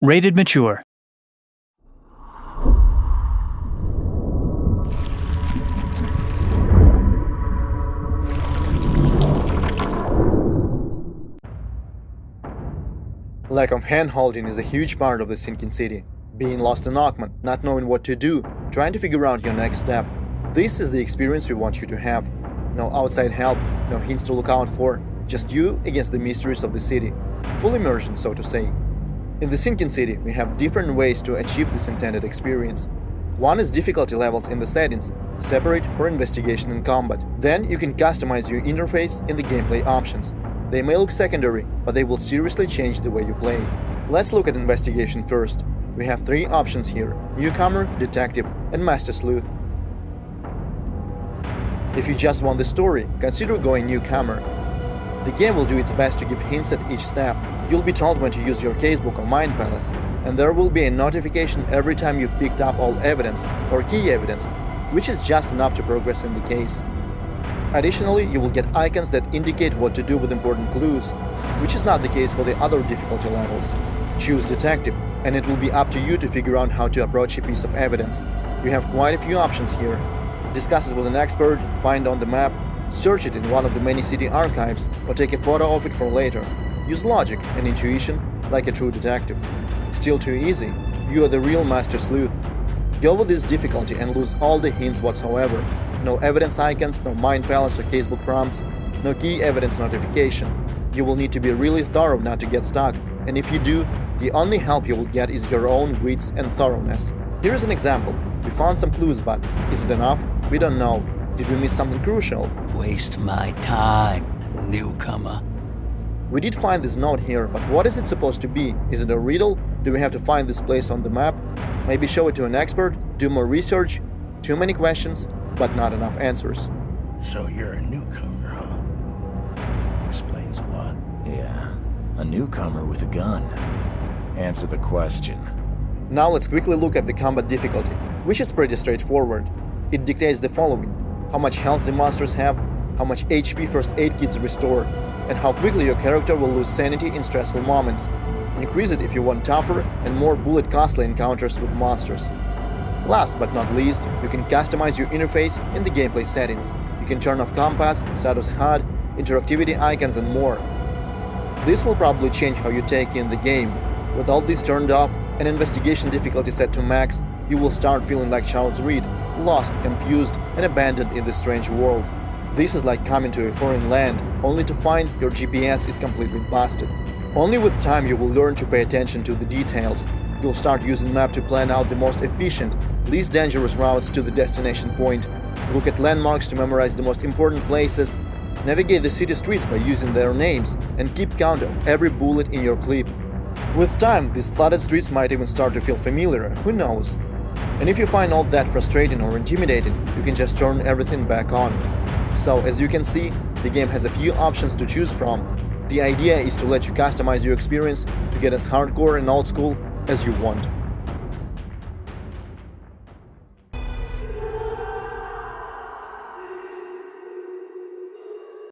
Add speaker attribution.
Speaker 1: Rated Mature.
Speaker 2: Lack of hand-holding is a huge part of the sinking city. Being lost in Oakmont, not knowing what to do, trying to figure out your next step. This is the experience we want you to have. No outside help, no hints to look out for, just you against the mysteries of the city. Full immersion, so to say. In the sinking city, we have different ways to achieve this intended experience. One is difficulty levels in the settings, separate for investigation and combat. Then you can customize your interface in the gameplay options. They may look secondary, but they will seriously change the way you play. Let's look at investigation first. We have three options here: newcomer, detective, and master sleuth. If you just want the story, consider going newcomer. The game will do its best to give hints at each step. You'll be told when to use your casebook or mind palace, and there will be a notification every time you've picked up all evidence or key evidence, which is just enough to progress in the case. Additionally, you will get icons that indicate what to do with important clues, which is not the case for the other difficulty levels. Choose detective, and it will be up to you to figure out how to approach a piece of evidence. You have quite a few options here. Discuss it with an expert, find on the map, search it in one of the many city archives, or take a photo of it for later. Use logic and intuition like a true detective. Still too easy? You are the real master sleuth. Go with this difficulty and lose all the hints whatsoever. No evidence icons, no mind palace or casebook prompts, no key evidence notification. You will need to be really thorough not to get stuck, and if you do, the only help you will get is your own wits and thoroughness. Here is an example. We found some clues, but is it enough? We don't know. Did we miss something crucial?
Speaker 3: Waste my time, newcomer.
Speaker 2: We did find this note here, but what is it supposed to be? Is it a riddle? Do we have to find this place on the map? Maybe show it to an expert? Do more research? Too many questions, but not enough answers.
Speaker 4: So you're a newcomer, huh? Explains a lot.
Speaker 5: Yeah, a newcomer with a gun. Answer the question.
Speaker 2: Now let's quickly look at the combat difficulty, which is pretty straightforward. It dictates the following: how much health the monsters have, how much HP first aid kits restore, and how quickly your character will lose sanity in stressful moments. Increase it if you want tougher and more bullet-costly encounters with monsters. Last but not least, you can customize your interface in the gameplay settings. You can turn off compass, status HUD, interactivity icons, and more. This will probably change how you take in the game. With all this turned off and investigation difficulty set to max, you will start feeling like Charles Reed, lost, confused, and abandoned in this strange world. This is like coming to a foreign land, only to find your GPS is completely busted. Only with time you will learn to pay attention to the details. You'll start using map to plan out the most efficient, least dangerous routes to the destination point. Look at landmarks to memorize the most important places. Navigate the city streets by using their names, and keep count of every bullet in your clip. With time, these flooded streets might even start to feel familiar, who knows? And if you find all that frustrating or intimidating, you can just turn everything back on. So, as you can see, the game has a few options to choose from. The idea is to let you customize your experience to get as hardcore and old school as you want.